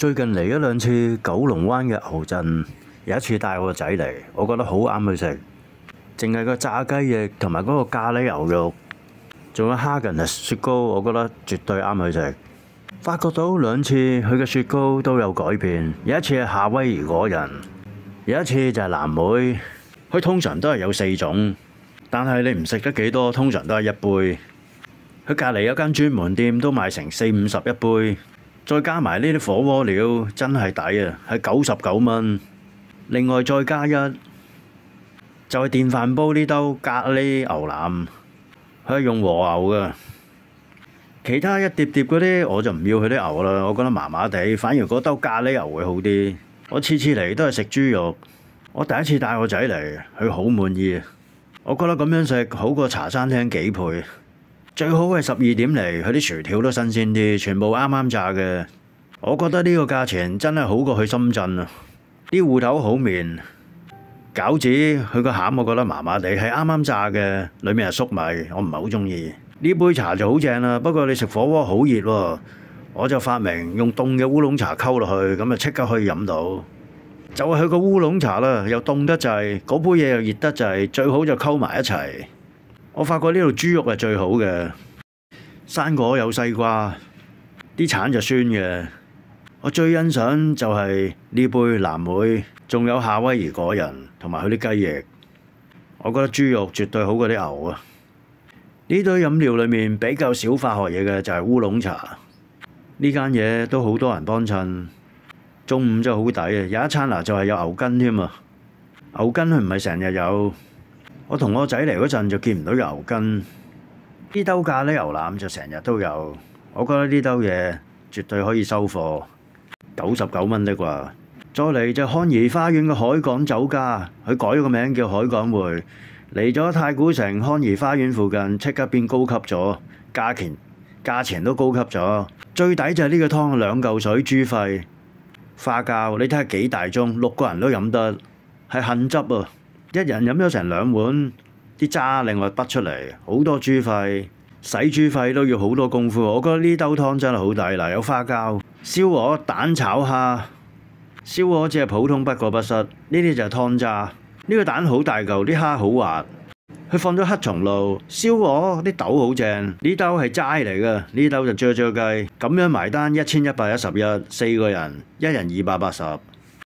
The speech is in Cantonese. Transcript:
最近嚟一兩次九龍灣嘅牛鎮，有一次帶我個仔嚟，我覺得好啱佢食，淨係個炸雞翼同埋嗰個咖喱牛肉，仲有哈根達斯雪糕，我覺得絕對啱佢食。發覺到兩次佢嘅雪糕都有改變，有一次係夏威夷果仁，有一次就係藍莓。佢通常都係有4種，但係你唔食得幾多，通常都係一杯。佢隔離有間專門店都賣成40-50一杯。再加埋呢啲火鍋料，真係抵啊！係99蚊。另外再加一就係電飯煲呢兜咖喱牛腩，佢係用和牛㗎。其他一碟碟嗰啲我就唔要佢啲牛啦，我覺得麻麻地。反而嗰兜咖喱牛會好啲。我次次嚟都係食豬肉。我第一次帶我仔嚟，佢好滿意。我覺得咁樣食好過茶餐廳幾倍。最好係12點嚟，佢啲薯條都新鮮啲，全部啱啱炸嘅。我覺得呢個價錢真係好過去深圳啊！啲芋頭好綿，餃子佢個餡我覺得麻麻地，係啱啱炸嘅，裡面係粟米，我唔係好中意。呢杯茶就好正啦，不過你食火鍋好熱喎，我就發明用凍嘅烏龍茶溝落去，咁就即刻可以飲到。就係佢個烏龍茶啦，又凍得滯，嗰杯嘢又熱得滯，最好就溝埋一齊。我發覺呢度豬肉係最好嘅，生果有西瓜，啲橙就酸嘅。我最欣賞就係呢杯藍莓，仲有夏威夷果仁同埋佢啲雞翼。我覺得豬肉絕對好過啲牛啊！呢堆飲料裏面比較少化學嘢嘅就係烏龍茶。呢間嘢都好多人幫襯，中午真係好抵啊！有一餐嗱就係有牛筋添啊！牛筋佢唔係成日有。我同我仔嚟嗰陣就見唔到有牛筋，呢兜咖喱牛腩就成日都有。我覺得呢兜嘢絕對可以收貨，99蚊的啩。再嚟就康怡花園嘅海港酒家，佢改咗個名叫海港匯。嚟咗太古城康怡花園附近，即刻變高級咗，價錢都高級咗。最抵就係呢個湯2嚿水豬肺花膠，你睇下幾大盅，6個人都飲得，係杏汁啊！一人飲咗成2碗，啲渣另外畢出嚟，好多豬肺，洗豬肺都要好多功夫。我覺得呢兜湯真係好抵嗱，有花膠、燒鵝、蛋炒蝦。燒鵝只係普通不過不失，呢啲就係湯渣。呢個蛋好大嚿，啲蝦好滑。佢放咗黑松露，燒鵝啲豆好正。呢兜係齋嚟㗎，呢兜就啫啫雞。咁樣埋單1111，4個人，1人280。